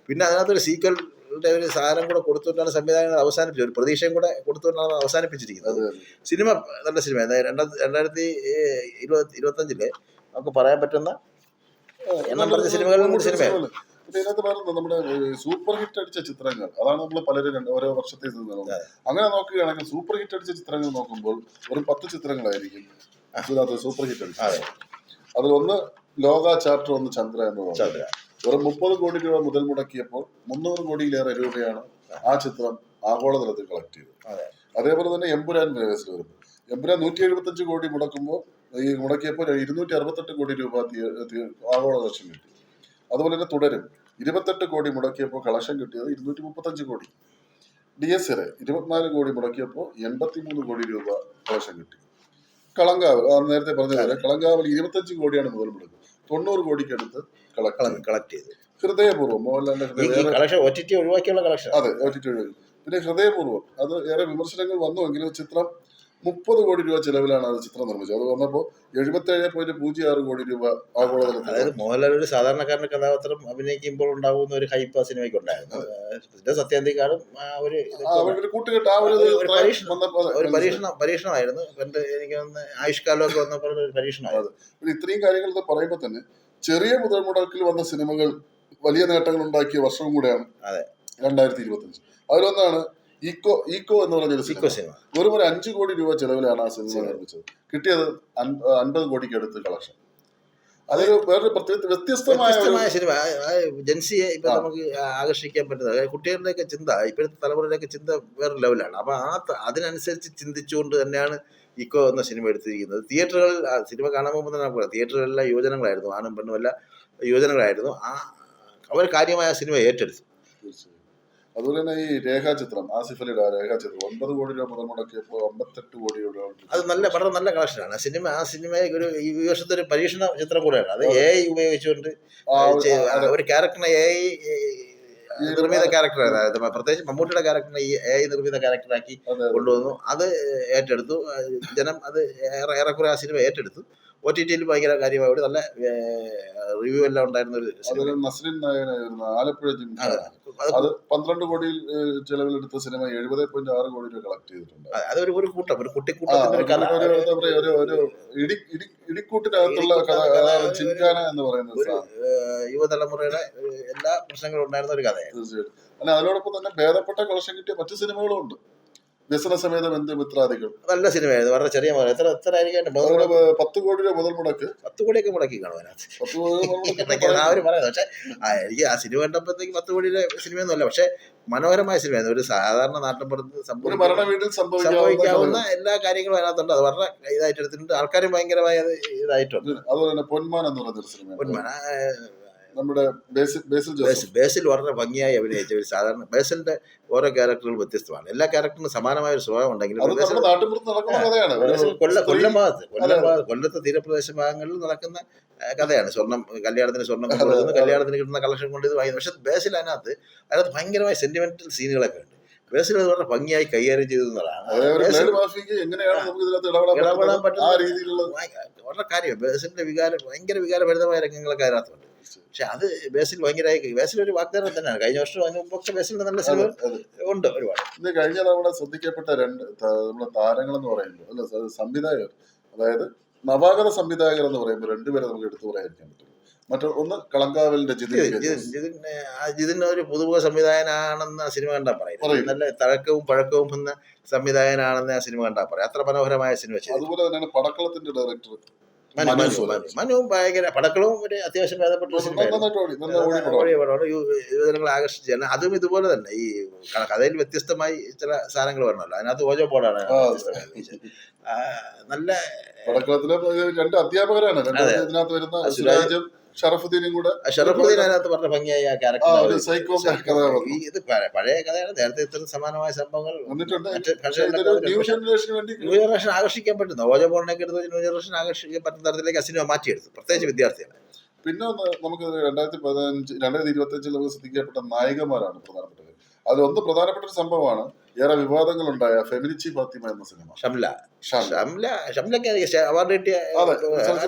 പിന്നെ അതിനകത്തൊരു സീക്വലിന്റെ ഒരു സാധനം കൂടെ കൊടുത്തുകൊണ്ടാണ് സംവിധായകർ അവസാനിപ്പിച്ചത്, ഒരു പ്രതീക്ഷയും കൂടെ കൊടുത്തുകൊണ്ടാണ് അവസാനിപ്പിച്ചിരിക്കുന്നത്. സിനിമ നല്ല സിനിമ. 2025 നമുക്ക് പറയാൻ പറ്റുന്ന എണ്ണം പറഞ്ഞ സിനിമകളിലും സിനിമയാണ്. ഇതിനകത്ത് പറയുന്നത് നമ്മുടെ സൂപ്പർ ഹിറ്റ് അടിച്ച ചിത്രങ്ങൾ, അതാണ് നമ്മൾ പലരും ഓരോ വർഷത്തെ അങ്ങനെ നോക്കുകയാണെങ്കിൽ സൂപ്പർ ഹിറ്റ് അടിച്ച ചിത്രങ്ങൾ നോക്കുമ്പോൾ വെറും 10 ചിത്രങ്ങളായിരിക്കും അതിനകത്ത് സൂപ്പർ ഹിറ്റ് അടിച്ചത്. അതിലൊന്ന് ലോക ചാപ്റ്റർ 1 ചന്ദ്ര എന്ന് പറയുന്നത് വെറും 30 കോടി രൂപ മുതൽ മുടക്കിയപ്പോൾ 300 കോടിയിലേറെ രൂപയാണ് ആ ചിത്രം ആഗോളതലത്തിൽ കളക്ട് ചെയ്തത്. അതേപോലെ തന്നെ എമ്പുരാൻ പ്രവേശനം വരും. എമ്പുരാൻ 175 കോടി മുടക്കിയപ്പോൾ 268 കോടി രൂപ ആഗോള കളക്ഷൻ കിട്ടി. അതുപോലെ തന്നെ തുടരും 28 കോടി മുടക്കിയപ്പോൾ കളക്ഷൻ കിട്ടിയത് 235 കോടി. DSR 24 കോടി മുടക്കിയപ്പോൾ 83 കോടി രൂപ കളക്ഷൻ കിട്ടി. കളങ്കാവൽ നേരത്തെ പറഞ്ഞ പോലെ കളങ്കാവൽ 25 കോടിയാണ് മുതൽ മുടക്ക്, 90 കോടിക്ക് അടുത്ത് കളക്ട് ചെയ്തു. ഹൃദയപൂർവ്വം മോഹൻലാലിന്റെ കളക്ഷൻ OTT ഒഴിവാക്കിയുള്ള കളക്ഷൻ. അതെ, OTT ഒഴിവാക്കി. പിന്നെ ഹൃദയപൂർവ്വം അത് ഏറെ വിമർശനങ്ങൾ വന്നുവെങ്കിലും ചിത്രം 30 കോടി രൂപ ചെലവിലാണ് അത് ചിത്രം നിർമ്മിച്ചത്. അത് വന്നപ്പോൾ 77.06 കോടി രൂപ ആഗോളതലത്തിൽ. അതായത് മോഹൻലാൽ ഒരു സാധാരണക്കാരന്റെ കഥാപാത്രം അഭിനയിക്കുമ്പോൾ ഉണ്ടാകുന്ന ഒരു ഹൈപ്പ് ആ സിനിമയ്ക്ക് ഉണ്ടായിരുന്നു. സത്യാന്തിക്കാളും ഒരു കൂട്ടുകെട്ട്, ഒരു പരീക്ഷണമായിരുന്നു. പണ്ട് എനിക്ക് തോന്നുന്നു ആയുഷ്കാലമൊക്കെ വന്നപ്പോൾ ഒരു പരീക്ഷണമായിരുന്നു. പിന്നെ ഇത്രയും കാര്യങ്ങൾ പറയുമ്പോൾ തന്നെ ചെറിയ മുതൽ മുടക്കിൽ വന്ന സിനിമകൾ വലിയ നേട്ടങ്ങൾ ഉണ്ടാക്കിയ വർഷവും കൂടെയാണ് 2025. അതിലൊന്നാണ് ഈക്കോ എന്ന് പറഞ്ഞൊരു സിനിമ. വെറും ഒരു 5 കോടി രൂപ ചെലവിലാണ് ആ സിനിമ നിർമ്മിച്ചത്. കിട്ടിയത് 50 കോടിക്ക് അടുത്ത് കളക്ഷൻ. അതൊരു വേറൊരു വ്യത്യസ്തമായ സിനിമ. ജൻസിയെ ഇപ്പൊ നമുക്ക് ആകർഷിക്കാൻ പറ്റുന്നത് കുട്ടികളുടെയൊക്കെ ചിന്ത, ഇപ്പോഴത്തെ തലമുറയുടെയൊക്കെ ചിന്ത വേറെ ലെവലാണ്. അപ്പൊ അതിനനുസരിച്ച് ചിന്തിച്ചുകൊണ്ട് തന്നെയാണ് ഈക്കോ എന്ന സിനിമ എടുത്തിരിക്കുന്നത്. തിയേറ്ററുകളിൽ സിനിമ കാണാൻ പോകുമ്പോൾ തന്നെ തിയേറ്ററുകളിലെ യുവജനങ്ങളായിരുന്നു, ആണും പെണ്ണും എല്ലാ യുവജനങ്ങളായിരുന്നു. അവർ കാര്യമായ സിനിമ ഏറ്റെടുത്തു. അതുപോലെ തന്നെ ഈ രേഖാചിത്രം, ആസിഫ് അലിയുടെ രേഖാചിത്രം 9 കോടി രൂപ മുതൽ മുടക്കിയപ്പോൾ 58 കോടി രൂപ. അത് വളരെ നല്ല കളക്ഷനാണ്. ആ സിനിമ ഈ വർഷത്തെ ഒരു പരീക്ഷണ ചിത്രം കൂടെയാണ്. അത് AI ഉപയോഗിച്ചുകൊണ്ട് ഒരു ക്യാരക്ടറിനെ AI നിർമ്മിത ക്യാരക്ടർ, പ്രത്യേകിച്ച് മമ്മൂട്ടിയുടെ ക്യാരക്ടറിനെ ഈ AI നിർമ്മിത ക്യാരക്ടറാക്കി കൊണ്ടുവന്നു. അത് ഏറ്റെടുത്തു ജനം. അത് ഏറെക്കുറെ ആ സിനിമ ഏറ്റെടുത്തു. OTTയിൽ ഭയങ്കര കാര്യമായി നല്ല റിവ്യൂ എല്ലാം ഉണ്ടായിരുന്ന ഒരു സിനിമ. നസ്രിൻ നായനായിരുന്നു, ആലപ്പുഴ ജിംഖാന. അത് 12 കോടിയിൽ ചെലവിലെടുത്ത സിനിമ 70.6 കോടി രൂപ കളക്ട് ചെയ്തിട്ടുണ്ട്. അതൊരു കൂട്ടം, ഒരു കുട്ടിക്കൂട്ടത്തിന്റെ ഇടിക്കൂട്ടിനകത്തുള്ള ജിംഖാന എന്ന് പറയുന്നത് യുവതലമുറയുടെ എല്ലാ പ്രശ്നങ്ങളും ഉണ്ടായിരുന്ന ഒരു കഥയാണ്. തീർച്ചയായിട്ടും. അല്ല, അതിനോടൊപ്പം തന്നെ ഭേദപ്പെട്ട കളക്ഷൻ കിട്ടിയ മറ്റു സിനിമകളും ഉണ്ട്. വ്യസനസമേത ബന്ധുമിത്രാദികൾ നല്ല സിനിമയായിരുന്നു. വളരെ ചെറിയ എത്ര ആയിരിക്കും 10 കോടി രൂപ മുതൽ മുടക്ക്. 10 കോടിയൊക്കെ മുടക്കി കാണും അതിനകത്ത്. അവര് പറയുന്നത്. പക്ഷെ എനിക്ക് ആ സിനിമ കണ്ടപ്പോഴത്തേക്ക് 10 കോടിയുടെ സിനിമയൊന്നും അല്ല. പക്ഷെ മനോഹരമായ സിനിമയായിരുന്നു. ഒരു സാധാരണ നാട്ടിൻപുറത്ത് സംഭവിക്കാവുന്ന എല്ലാ കാര്യങ്ങളും അതിനകത്തുണ്ട്. അത് വളരെ ഇതായിട്ട് എടുത്തിട്ടുണ്ട്. ആൾക്കാരും ഭയങ്കരമായ ഇതായിട്ടുണ്ട്. അതുപോലെ തന്നെ പൊന്മാൻ എന്ന് പറയുന്ന സിനിമ, നമ്മുടെ ബേസിൽ വളരെ ഭംഗിയായി അഭിനയിച്ച ഒരു സാധാരണ ബേസിലിന്റെ ഓരോ ക്യാരക്ടറുകൾ വ്യത്യസ്തമാണ്. എല്ലാ ക്യാരക്ടറിനും സമാനമായ ഒരു സ്വഭാവം ഉണ്ടെങ്കിലും കൊല്ലത്തെ തീരപ്രദേശ ഭാഗങ്ങളിൽ നടക്കുന്ന കഥയാണ്. കല്യാണത്തിന് സ്വർണം കൊണ്ടുവരുന്നു, കല്യാണത്തിന് കിട്ടുന്ന കളക്ഷൻ കൊണ്ട് ഇത് വാങ്ങി. പക്ഷെ ബേസിൽ അതിനകത്ത് ഭയങ്കരമായ സെന്റിമെന്റൽ സീനുകളൊക്കെ ഉണ്ട്. ബേസിൽ അത് വളരെ ഭംഗിയായി കൈകാര്യം ചെയ്തതാണ്. ഇടപെടാൻ പറ്റുന്ന വളരെ കാര്യം. ബേസിന്റെ ഭയങ്കര വികാരഭരിതമായ രംഗങ്ങളൊക്കെ അതിനകത്തുണ്ട്. പക്ഷെ അത് ബേസിൽ ഒരു വാഗ്ദാനം തന്നെയാണ്. കഴിഞ്ഞ വർഷം അതിന് മുമ്പൊക്കെ ബേസിൽ നല്ല സിനിമ ഉണ്ട് ഒരുപാട്. കഴിഞ്ഞ തവണ ശ്രദ്ധിക്കപ്പെട്ട നമ്മുടെ താരങ്ങൾ എന്ന് പറയുമ്പോൾ, അല്ല സംവിധായകർ, അതായത് നവാഗത സംവിധായകർ എന്ന് പറയുമ്പോൾ രണ്ടുപേരെ നമുക്ക് എടുത്തു പറയാതിരിക്കാൻ പറ്റും. ഒന്ന് കളങ്കാവലിന്റെ ജിതിൻ ഒരു പുതുമുഖ സംവിധായകനാണെന്ന് ആ സിനിമ കണ്ടാൽ പറയും. നല്ല തഴക്കവും പഴക്കവും വന്ന സംവിധായകനാണെന്ന് ആ സിനിമ കണ്ടാൽ പറയും. അത്ര മനോഹരമായ സിനിമ. അതുപോലെ തന്നെയാണ് പടക്കളത്തിന്റെ ഡയറക്ടർ മനുവും ഭയങ്കര പടക്കളവും ഒരു അത്യാവശ്യം ഭേദപ്പെട്ട യുവജനങ്ങളെ ആകർഷിച്ചാണ്. അതും ഇതുപോലെ തന്നെ ഈ കഥയിൽ വ്യത്യസ്തമായി ചില സാധനങ്ങൾ വരണമല്ലോ. അതിനകത്ത് ഓജോ ബോർഡാണ് നല്ല പടക്കളത്തിലെ 2 അധ്യാപകരാണ് ഇതിനകത്ത് വരുന്ന ഷറഫുദ്ദീനും കൂടെ. ഷറഫുദ്ദീൻ അതിനകത്ത് പറഞ്ഞ ഭംഗിയായി ആ ക്യാരക്ടർ. ഇത് പഴയ കഥയാണ്. നേരത്തെ ഇത്ര സമാനമായ സംഭവങ്ങൾ ന്യൂ ജനറേഷൻ ആകർഷിക്കാൻ പറ്റുന്നു. ഓജോ ബോർഡിനൊക്കെ എടുത്ത് ന്യൂ ജനറേഷൻ ആകർഷിക്കാൻ പറ്റുന്ന തരത്തിലേക്ക് ആ സിനിമ മാറ്റിയെടുത്തു, പ്രത്യേകിച്ച് വിദ്യാർത്ഥികളെ. പിന്നെ നമുക്ക് 2025 നമുക്ക് ശ്രദ്ധിക്കപ്പെട്ട നായികമാരാണ് പ്രധാനപ്പെട്ടത്. അതിലൊന്ന് പ്രധാനപ്പെട്ട ഒരു സംഭവമാണ് ഏറെ വിവാദങ്ങൾ ഉണ്ടായ ഫെമിനിച്ചി ഫാത്തിമ എന്ന സിനിമ. ഷംലക്ക് അവാർഡ് കിട്ടിയ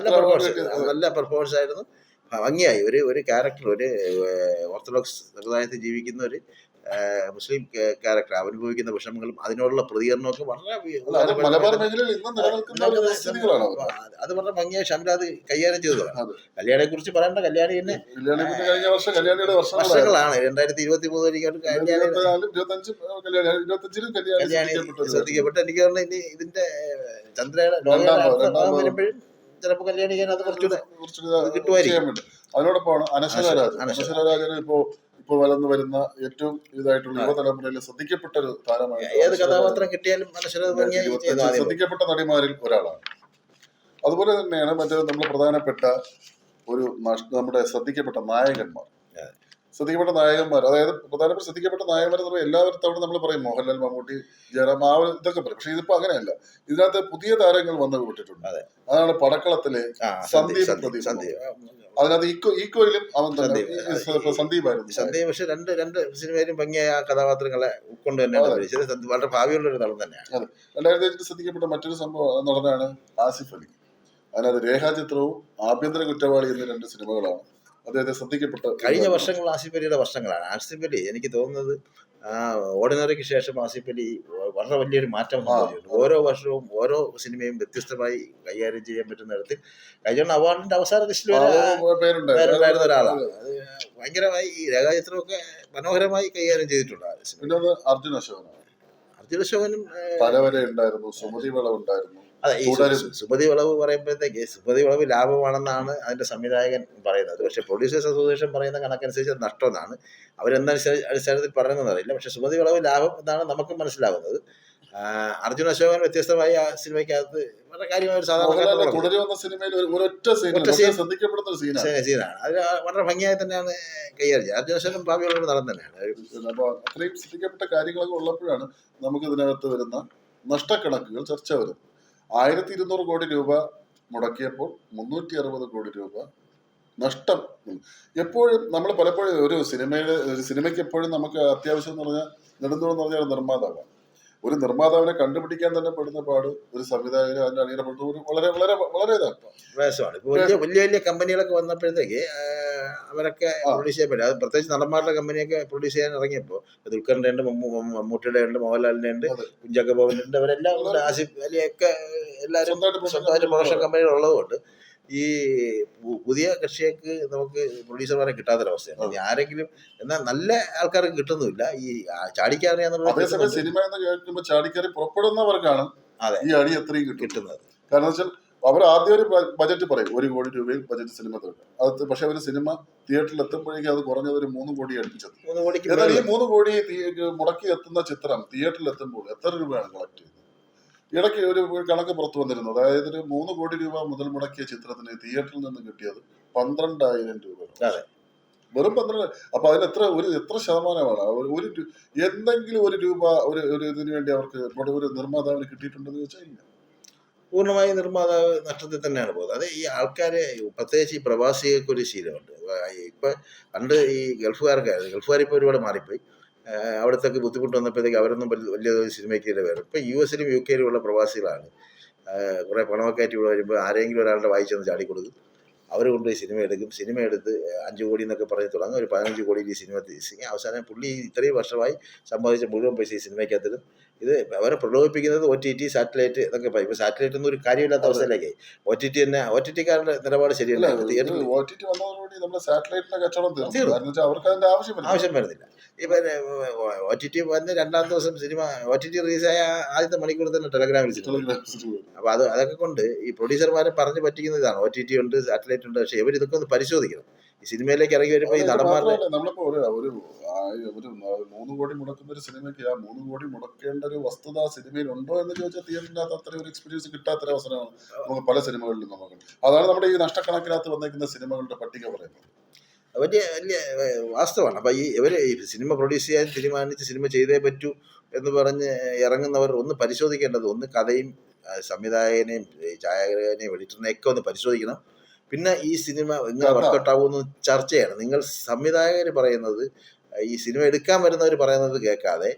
നല്ല പെർഫോമൻസ് ആയിരുന്നു. ഭംഗിയായി ഒരു ക്യാരക്ടർ, ഒരു ഓർത്തഡോക്സ് സമുദായത്തിൽ ജീവിക്കുന്ന ഒരു മുസ്ലിം ക്യാരക്ടർ അനുഭവിക്കുന്ന വിഷമങ്ങളും അതിനോടുള്ള പ്രതികരണമൊക്കെ വളരെ അത് വളരെ ഭംഗിയായി ഷംല അത് കൈകാര്യം ചെയ്തതാണ്. കല്യാണിയെ കുറിച്ച് പറയേണ്ട. കല്യാണി തന്നെ വർഷങ്ങളാണ് 2023 കല്യാണി ശ്രദ്ധിക്കപ്പെട്ട. എനിക്ക് തോന്നുന്നു ഇനി ഇതിന്റെ ചന്ദ്രയുടെ വരുമ്പോഴും ചിലപ്പോൾ കല്യാണി ചെയ്യാൻ അത് കുറച്ചുകൂടെ കിട്ടുമായിരിക്കും. അതിനോടൊപ്പമാണ് അനശ്വര ഇപ്പോൾ വളർന്നു വരുന്ന ഏറ്റവും ഇതായിട്ടുള്ള യുവതലമുറയിൽ ശ്രദ്ധിക്കപ്പെട്ട ഒരു താരമായി. ഏത് കഥാപാത്രം കിട്ടിയാലും ശ്രദ്ധിക്കപ്പെട്ട നടിമാരിൽ ഒരാളാണ്. അതുപോലെ തന്നെയാണ് മറ്റൊരു നമ്മൾ പ്രധാനപ്പെട്ട നമ്മുടെ ശ്രദ്ധിക്കപ്പെട്ട നായകന്മാർ. ശ്രദ്ധിക്കപ്പെട്ട നായകന്മാർ, അതായത് പ്രധാനപ്പെട്ട ശ്രദ്ധിക്കപ്പെട്ട നായകന്മാർ എന്ന് പറയുമ്പോൾ എല്ലാവരും തവണ നമ്മൾ പറയും മോഹൻലാൽ, മമ്മൂട്ടി, ജയറാം, ആ ഇതൊക്കെ പറയും. പക്ഷെ ഇതിപ്പോ അങ്ങനെയല്ല. ഇതിനകത്ത് പുതിയ താരങ്ങൾ വന്ന് വിട്ടിട്ടുണ്ട്. അതെ. അതാണ് പടക്കളത്തിലെ സന്ദീപ് പ്രദീപ്. അതിനകത്ത് ഈക്കോയിലും അവൻ തന്നെ സന്ദീപായിരുന്നു. സന്ദീപ് പക്ഷെ രണ്ട് സിനിമയിലും ഭംഗിയായ ആ കഥാപാത്രങ്ങളെ ഉൾക്കൊണ്ട് തന്നെയാണ് അഭിനയിച്ചത്. വളരെ ഭാവിയുള്ള ഒരു നടൻ തന്നെയാണ്. അതെ. 2005 ശ്രദ്ധിക്കപ്പെട്ട മറ്റൊരു സംഭവം നടനാണ് ആസിഫ് അലി. അതിനകത്ത് രേഖാചിത്രവും ആഭ്യന്തര കുറ്റവാളി എന്നീ 2 സിനിമകളാണ് അദ്ദേഹത്തെ ശ്രദ്ധിക്കപ്പെട്ട. കഴിഞ്ഞ വർഷങ്ങൾ ആസിഫ് അലിയുടെ വർഷങ്ങളാണ്. ആസിഫ് അലി എനിക്ക് തോന്നുന്നത് ഓർഡിനറിക്ക് ശേഷം ആസിഫ് അലി വളരെ വലിയൊരു മാറ്റം സംഭവിച്ചിട്ടുണ്ട്. ഓരോ വർഷവും ഓരോ സിനിമയും വ്യത്യസ്തമായി കൈകാര്യം ചെയ്യാൻ പറ്റുന്ന തരത്തിൽ കഴിഞ്ഞ അവാർഡിന്റെ അവസാന ലിസ്റ്റിൽ പേരുണ്ടായിരുന്ന ഒരാളാണ്. അത് ഭയങ്കരമായി ഈ രേഖാചിത്രമൊക്കെ മനോഹരമായി കൈകാര്യം ചെയ്തിട്ടുണ്ട്. പിന്നെ അർജുൻ അശോകനാണ്. അർജുൻ അശോകനും പലവരെ ഉണ്ടായിരുന്നു, സുമതി വളവ് ഉണ്ടായിരുന്നു. അതെ, ഈ സുമതി വളവ് പറയുമ്പോഴത്തേക്ക് സുമതി വളവ് ലാഭമാണെന്നാണ് അതിന്റെ സംവിധായകൻ പറയുന്നത്. പക്ഷെ പ്രൊഡ്യൂസേഴ്സ് അസോസിയേഷൻ പറയുന്ന കണക്കനുസരിച്ച് നഷ്ടമെന്നാണ്. അവരെന്താ അടിസ്ഥാനത്തിൽ പറയുന്നതെന്ന് അറിയില്ല. പക്ഷെ സുമതി വളവ് ലാഭം എന്നാണ് നമുക്ക് മനസ്സിലാവുന്നത്. അർജുൻ അശോകൻ വ്യത്യസ്തമായി ആ സിനിമയ്ക്കകത്ത് വളരെ കാര്യമായ ഒരു സാധാരണ സീനാണ്. അത് വളരെ ഭംഗിയായി തന്നെയാണ് കൈകാര്യം ചെയ്യുന്നത്. അർജുൻ അശോകൻ ഭാവിയുള്ള നടൻ തന്നെയാണ്. അപ്പോൾ അത്രയും ശ്രദ്ധിക്കപ്പെട്ട കാര്യങ്ങളൊക്കെ ഉള്ളപ്പോഴാണ് നമുക്ക് ഇതിനകത്ത് വരുന്ന നഷ്ടക്കണക്കുകൾ ചർച്ച വരുന്നത്. 1200 കോടി രൂപ മുടക്കിയപ്പോൾ 360 കോടി രൂപ നഷ്ടം. എപ്പോഴും നമ്മൾ പലപ്പോഴും ഒരു സിനിമയ്ക്ക് എപ്പോഴും നമുക്ക് അത്യാവശ്യം എന്ന് പറഞ്ഞാൽ നെടുന്തൂർ എന്ന് പറഞ്ഞാൽ നിർമ്മാതാവാണ്. ഒരു നിർമ്മാതാവിനെ കണ്ടുപിടിക്കാൻ തന്നെ പെടുന്ന പാട് ഒരു സംവിധായകന് അതിന്റെ അണിയറപ്പെട്ട ഒരു വളരെ വളരെ വളരെ പ്രയാസമാണ്. ഇപ്പൊ വലിയ വലിയ കമ്പനികളൊക്കെ വന്നപ്പോഴത്തേക്ക് അവരൊക്കെ പ്രൊഡ്യൂസ് ചെയ്യാൻ പറ്റും. അത് പ്രത്യേകിച്ച് നടന്മാരുടെ കമ്പനിയൊക്കെ പ്രൊഡ്യൂസ് ചെയ്യാൻ ഇറങ്ങിയപ്പോൾ ദുൽഖറിന്റെ ഉണ്ട്, മമ്മൂട്ടിയുടെ ഉണ്ട്, മോഹൻലാലിന്റെ ഉണ്ട്, കുഞ്ചാക്കോ ബോബന്റെ ഉണ്ട്, അവരെല്ലാം ഉണ്ട്, ആസിഫ് അലിയൊക്കെ എല്ലാവരും സ്വന്തമായിട്ട് പ്രൊഡക്ഷൻ കമ്പനികൾ ഉള്ളതുകൊണ്ട് ഈ പുതിയ കക്ഷിയൊക്കെ നമുക്ക് പ്രൊഡ്യൂസർമാരെ കിട്ടാത്തൊരവസ്ഥയാണ്. ഇനി ആരെങ്കിലും എന്നാൽ നല്ല ആൾക്കാർക്ക് കിട്ടുന്നില്ല. ഈ ചാടിക്കറിയാന്നുള്ള സിനിമ എന്ന് കേൾക്കുമ്പോൾ ചാടിക്കറി പുറപ്പെടുന്നവർക്കാണ് ഈ അടി എത്രയും കിട്ടുന്നത്. കാരണം വെച്ചാൽ അവർ ആദ്യം ഒരു ബജറ്റ് പറയും, 1 കോടി രൂപയിൽ ബജറ്റ് സിനിമ തീർക്കും. അത് പക്ഷെ ഒരു സിനിമ തിയേറ്ററിൽ എത്തുമ്പോഴേക്കും അത് കുറഞ്ഞത് ഒരു 3 കോടി അടുപ്പിച്ചത്. എന്നാൽ ഈ 3 കോടി മുടക്കി എത്തുന്ന ചിത്രം തിയേറ്ററിൽ എത്തുമ്പോൾ എത്ര രൂപയാണ് കളക്ട് ചെയ്യുന്നത്? ഇടയ്ക്ക് ഒരു കണക്ക് പുറത്തു വന്നിരുന്നു. അതായത് ഒരു 3 കോടി രൂപ മുതൽ മുടക്കിയ ചിത്രത്തിന് തിയേറ്ററിൽ നിന്ന് കിട്ടിയത് 12,000 രൂപ. വെറും 12. അപ്പൊ അതിന് എത്ര ശതമാനമാണ് ഒരു എന്തെങ്കിലും ഒരു രൂപ ഒരു ഇതിനു വേണ്ടി അവർക്ക് ഒരു നിർമ്മാതാവിന് കിട്ടിയിട്ടുണ്ടെന്ന് ചോദിച്ചാൽ ഇല്ല. പൂർണ്ണമായി നിർമ്മാതാവ് നഷ്ടത്തിൽ തന്നെയാണ് പോകുന്നത്. അത് ഈ ആൾക്കാരെ പ്രത്യേകിച്ച് ഈ പ്രവാസികൾക്ക് ഒരു ശീലമുണ്ട്. ഇപ്പൊ പണ്ട് ഈ ഗൾഫുകാർ ഇപ്പോൾ ഒരുപാട് മാറിപ്പോയി. അവിടത്തേക്ക് ബുദ്ധിമുട്ട് വന്നപ്പോഴത്തേക്ക് അവരൊന്നും വലിയ സിനിമയ്ക്ക് വരും. ഇപ്പം US-ലും UK-ലും ഉള്ള പ്രവാസികളാണ് കുറേ പണമൊക്കെ ആയിട്ട് ഇവിടെ വരുമ്പോൾ ആരെങ്കിലും ഒരാളുടെ വായിച്ചെന്ന് ചാടിക്കൊടുക്കും. അവർ കൊണ്ടുപോയി സിനിമ എടുക്കും. സിനിമ എടുത്ത് 5 കോടി എന്നൊക്കെ പറഞ്ഞ് തുടങ്ങും. ഒരു 15 കോടിയിൽ ഈ സിനിമ തിരിച്ചെങ്കിൽ അവസാനം പുള്ളി ഇത്രയും വർഷമായി സമ്പാദിച്ച മുഴുവൻ പൈസ ഈ സിനിമയ്ക്കകത്തിലും. ഇത് അവരെ പ്രലോഭിപ്പിക്കുന്നത് OTT, സാറ്റലൈറ്റ് എന്നൊക്കെ പറയും. ഇപ്പോൾ സാറ്റലൈറ്റ് ഒന്നും ഒരു കാര്യമില്ലാത്ത അവസ്ഥയിലേക്കായി. OTT-കാരുടെ നിലപാട് ശരിയല്ല. ആവശ്യം വരുന്നില്ല. ഇപ്പം OTT വന്ന് 2-ാം ദിവസം സിനിമ OTT റിലീസായ ആദ്യത്തെ മണിക്കൂർ തന്നെ ടെലഗ്രാം വിളിച്ചിട്ടുണ്ട്. അപ്പോൾ അതൊക്കെ കൊണ്ട് ഈ പ്രൊഡ്യൂസർമാരെ പറഞ്ഞ് പറ്റിക്കുന്ന ഇതാണ്. OTT ഉണ്ട്, സാറ്റലൈറ്റ് ഉണ്ട്. പക്ഷേ ഇവർ ഇതൊക്കെ ഒന്ന് പരിശോധിക്കണം. ഈ സിനിമയിലേക്ക് ഇറങ്ങി വരുമ്പോൾ ഈ നടന്മാരുടെ നമ്മളിപ്പോ ഒരു 3 കോടി മുടക്കുന്ന ഒരു സിനിമയ്ക്ക് ആ 3 കോടി മുടക്കേണ്ട ഒരു വസ്തുത ആ സിനിമയിൽ ഉണ്ടോ എന്ന് ചോദിച്ചാൽ തിയേറ്ററിനകത്ത് അത്ര ഒരു എക്സ്പീരിയൻസ് കിട്ടാത്തൊരവസരമാണ് നമുക്ക് പല സിനിമകളിലും നോക്കുന്നത്. അതാണ് നമ്മുടെ ഈ നഷ്ടക്കണക്കിനകത്ത് വന്നേക്കുന്ന സിനിമകളുടെ പട്ടിക പറയുന്നത്. വലിയ വാസ്തവമാണ്. അപ്പം ഇവർ ഈ സിനിമ പ്രൊഡ്യൂസ് ചെയ്യാൻ തീരുമാനിച്ച് സിനിമ ചെയ്തേ പറ്റൂ എന്ന് പറഞ്ഞ് ഇറങ്ങുന്നവർ ഒന്ന് പരിശോധിക്കേണ്ടത്, ഒന്ന് കഥയും സംവിധായകനെയും ഛായാഗ്രഹനെയും എഡിറ്ററിനെയൊക്കെ ഒന്ന് പരിശോധിക്കണം. പിന്നെ ഈ സിനിമ എങ്ങനെ വർക്കൗട്ട് ആവുമെന്ന് ചർച്ച ചെയ്യണം. നിങ്ങൾ സംവിധായകർ പറയുന്നത്, ഈ സിനിമ എടുക്കാൻ വരുന്നവർ പറയുന്നത് കേൾക്കാതെ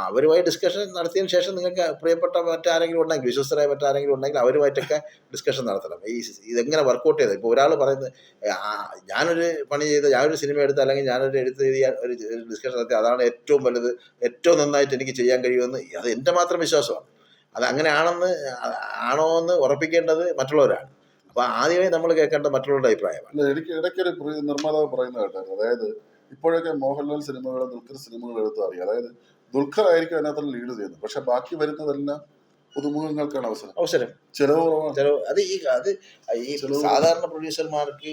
അവരുമായി ഡിസ്കഷൻ നടത്തിയതിന് ശേഷം നിങ്ങൾക്ക് പ്രിയപ്പെട്ട മറ്റാരെങ്കിലും ഉണ്ടെങ്കിൽ, വിശ്വസ്തരായ മറ്റാരെങ്കിലും ഉണ്ടെങ്കിൽ അവരുമായിട്ടൊക്കെ ഡിസ്കഷൻ നടത്തണം. ഇതെങ്ങനെ വർക്കൗട്ട് ചെയ്തത്. ഇപ്പോൾ ഒരാൾ പറയുന്നത് ഞാനൊരു സിനിമ എടുത്ത് അല്ലെങ്കിൽ ഞാനൊരു എഴുത്ത് എഴുതിയ ഒരു ഡിസ്കഷൻ നടത്തി അതാണ് ഏറ്റവും വലുത്, ഏറ്റവും നന്നായിട്ട് എനിക്ക് ചെയ്യാൻ കഴിയുമെന്ന് അത് എൻ്റെ മാത്രം വിശ്വാസമാണ്. അത് ആണോ എന്ന് ഉറപ്പിക്കേണ്ടത് മറ്റുള്ളവരാണ്. അപ്പോൾ ആദ്യമേ നമ്മൾ കേൾക്കേണ്ട മറ്റുള്ളവരുടെ അഭിപ്രായമാണ്. ഇടയ്ക്കൊരു നിർമ്മാതാവ് പറയുന്നത് കേട്ടായിരുന്നു. അതായത് ഇപ്പോഴൊക്കെ മോഹൻലാൽ സിനിമകളും ദുൽഖർ സിനിമകളും എടുത്ത് അറിയാം. അതായത് ദുൽഖർ ആയിരിക്കും അതിനകത്ത് ലീഡ് ചെയ്യുന്നത്. പക്ഷെ ബാക്കി വരുന്നതെല്ലാം പുതുമുഖങ്ങൾക്കാണ് അവസരം. ചെലവ് കുറവാണ്. അത് ഈ സാധാരണ പ്രൊഡ്യൂസർമാർക്ക്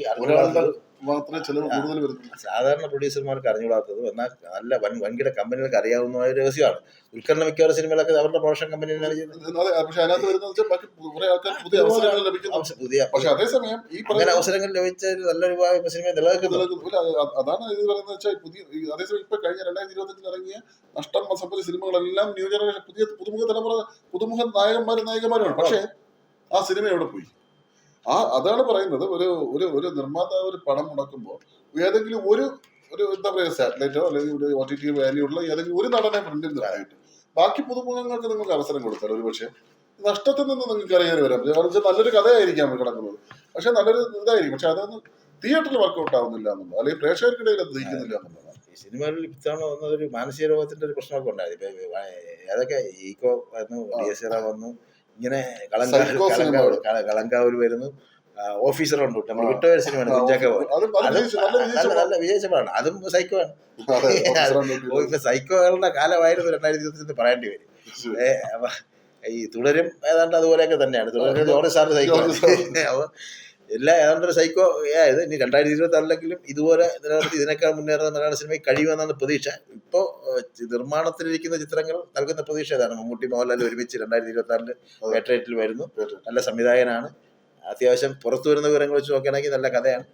മാത്രമേ ചെലവ് കൂടുതൽ വരുന്നുള്ളൂ. സാധാരണ പ്രൊഡ്യൂസർമാർക്ക് അറിഞ്ഞുകൂടാത്തതും എന്നാൽ നല്ല വൻകിട കമ്പനികൾക്ക് അറിയാവുന്ന ഒരു രഹസ്യമാണ്. ഉൽക്കരണ മിക്കവാറും സിനിമകളൊക്കെ അവരുടെ പ്രൊഡക്ഷൻ കമ്പനിയാണ് ചെയ്യുന്നത്. അതെ, പക്ഷെ അതിനകത്ത് വരുന്നത് വെച്ചാൽ ബാക്കി കുറെ ആൾക്കാർ പുതിയ അവസരങ്ങൾ ലഭിക്കുന്നു. പുതിയ പക്ഷെ അതേസമയം ഈ അങ്ങനെ അവസരങ്ങൾ ലഭിച്ച നല്ലൊരു സിനിമ നിലനിൽക്കുന്നു. അതാണ് ഇത് പറയുന്നത് വെച്ചാൽ അതേസമയം ഇപ്പൊ കഴിഞ്ഞ 2025 ഇറങ്ങിയ നഷ്ടം സംബന്ധിച്ച സിനിമകളെല്ലാം ന്യൂ ജനറേഷൻ പുതുമുഖ തലമുറ പുതുമുഖ നായകന്മാരുമാണ്. പക്ഷെ ആ സിനിമ എവിടെ പോയി? അതാണ് പറയുന്നത്. ഒരു നിർമ്മാതാവ് ഒരു പണം മുടക്കുമ്പോൾ ഏതെങ്കിലും ഒരു എന്താ പറയുക സാറ്റലൈറ്റോ അല്ലെങ്കിൽ ഒരു OTT വാല്യൂ ഉള്ള ഏതെങ്കിലും ഒരു നടനെ ഫ്രണ്ടിൽ നിർത്തിയിട്ട് ബാക്കി പുതുമുഖങ്ങൾക്ക് നിങ്ങൾക്ക് അവസരം കൊടുത്താൽ ഒരു പക്ഷേ നഷ്ടത്തിൽ നിന്ന് നിങ്ങൾക്ക് അറിയാൻ വരാം. നല്ലൊരു കഥയായിരിക്കാം കിടക്കുന്നത്, പക്ഷെ നല്ലൊരു ഇതായിരിക്കും. പക്ഷെ അതൊന്നും തിയേറ്ററിൽ വർക്കൗട്ട് ആവുന്നില്ല എന്നുള്ളത്, അല്ലെങ്കിൽ പ്രേക്ഷകർക്കിടയിൽ അത് ദഹിക്കുന്നില്ല എന്നുള്ളതാണ്. ഈ സിനിമകളിൽ ഇത്തവണ വന്നതൊരു മാനസിക രോഗത്തിന്റെ ഒരു പ്രശ്നമൊക്കെ ഉണ്ടായത്. ഇപ്പൊ ഏതൊക്കെ ഈക്കോ വന്നു, DSR വന്നു, ഇങ്ങനെ കളങ്കാവൂർ വരുന്നു, ഓഫീസറുണ്ട്, നമ്മൾ വിട്ടൊരു സിനിമയാണ് കുഞ്ചാക്ക പോലെ. നല്ല വിജയിച്ചപ്പോഴാണ്. അതും സൈക്കോ ആണ്. ഇപ്പൊ സൈക്കോകളുടെ കാലമായിരുന്നു 2020 പറയേണ്ടി വരും. അപ്പൊ ഈ തുടരും ഏതാണ്ട് അതുപോലെയൊക്കെ തന്നെയാണ്. തുടരും ജോർജ് സാറിന്റെ സൈക്കോ. അപ്പൊ എല്ലാം ഏതാണ്ട് ഒരു സൈക്കോ ആയത്. ഇനി 2026 ഇതുപോലെ ഇതിനേക്കാൾ മുന്നേറുന്ന മലയാള സിനിമയ്ക്ക് കഴിയുമെന്നാണ് പ്രതീക്ഷ. ഇപ്പോ നിർമ്മാണത്തിലിരിക്കുന്ന ചിത്രങ്ങൾ നൽകുന്ന പ്രതീക്ഷ ഇതാണ്. മമ്മൂട്ടി മോഹൻലാൽ ഒരുമിച്ച് 2026 വേട്ടറേറ്റിൽ വരുന്നു. നല്ല സംവിധായകനാണ്. അത്യാവശ്യം പുറത്തു വരുന്ന വിവരങ്ങൾ വെച്ച് നോക്കുകയാണെങ്കിൽ നല്ല കഥയാണ്.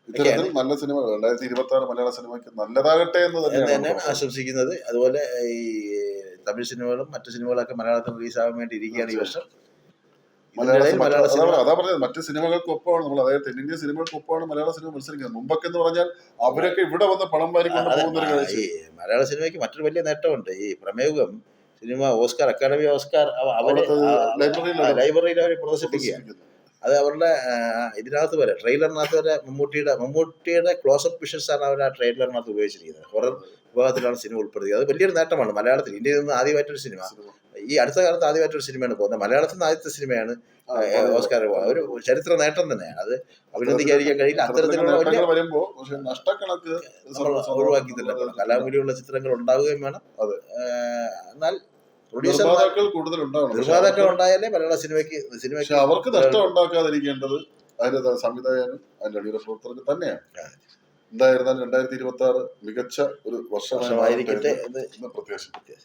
ഇത്തരത്തിൽ നല്ല സിനിമകൾ 2026 മലയാള സിനിമയ്ക്ക് നല്ലതാകട്ടെ എന്ന് തന്നെയാണ് ആശംസിക്കുന്നത്. അതുപോലെ ഈ തമിഴ് സിനിമകളും മറ്റു സിനിമകളൊക്കെ മലയാളത്തിൽ റിലീസാകാൻ വേണ്ടി ഇരിക്കുകയാണ് ഈ വർഷം. മലയാള സിനിമ അതാ പറഞ്ഞത്, മറ്റു സിനിമകൾക്കൊപ്പമാണ് നമ്മൾ, അതായത് തെന്നിന്ത്യൻ സിനിമകൾക്കൊപ്പമാണ് മലയാള സിനിമ മത്സരിക്കുന്നത്. മുമ്പൊക്കെ എന്ന് പറഞ്ഞാൽ അവരൊക്കെ ഇവിടെ വന്ന് പണം വാരിക്കൊണ്ട് പോകുന്ന ഒരു കാഴ്ച. ഈ മലയാള സിനിമയ്ക്ക് മറ്റൊരു വലിയ നേട്ടമുണ്ട്. ഈ Bramayugam cinema Oscar academy Oscar ലൈബ്രറിയിൽ അവർ പ്രദർശിപ്പിക്കുക. അത് അവരുടെ ഇതിനകത്ത് വരെ ട്രെയിലറിനകത്ത് വരെ മമ്മൂട്ടിയുടെ ക്ലോസപ്പ് വിഷൻസ് ആണ് അവർ ആ ട്രെയിലറിനകത്ത് ഉപയോഗിച്ചിരിക്കുന്നത്. ഹൊറർ വിഭാഗത്തിലാണ് സിനിമ ഉൾപ്പെടുത്തിയത്. അത് വലിയൊരു നേട്ടമാണ് മലയാളത്തിൽ. ഇന്ത്യയിൽ നിന്ന് ആദ്യമായിട്ടൊരു സിനിമ, ഈ അടുത്ത കാലത്ത് ആദ്യമായിട്ടൊരു സിനിമയാണ് പോകുന്നത്. മലയാളത്തിൽ നിന്ന് ആദ്യത്തെ സിനിമയാണ് ഓസ്കാർ. ഒരു ചരിത്ര നേട്ടം തന്നെയാണ്. അത് അഭിനന്ദിക്കാതിരിക്കാൻ കഴിയില്ല. അത്തരത്തിലുള്ള നഷ്ടക്കണക്ക് ഒഴിവാക്കിയിട്ടില്ല. കലാമൂല്യമുള്ള ചിത്രങ്ങൾ ഉണ്ടാവുകയും വേണം. എന്നാൽ നിർമ്മാതാക്കൾ കൂടുതൽ നിർമ്മാതാക്കൾ ഉണ്ടായാലേ മലയാള സിനിമയ്ക്ക് അവർക്ക് നഷ്ടം ഉണ്ടാക്കാതിരിക്കേണ്ടത് അതിന്റെ സംവിധായകനും അതിന്റെ അടിയുടെ പ്രവർത്തകർക്ക് തന്നെയാണ്. എന്തായിരുന്നാലും 2026 മികച്ച ഒരു വർഷമായിരിക്കട്ടെ എന്ന് പ്രത്യാശിക്കുന്നു.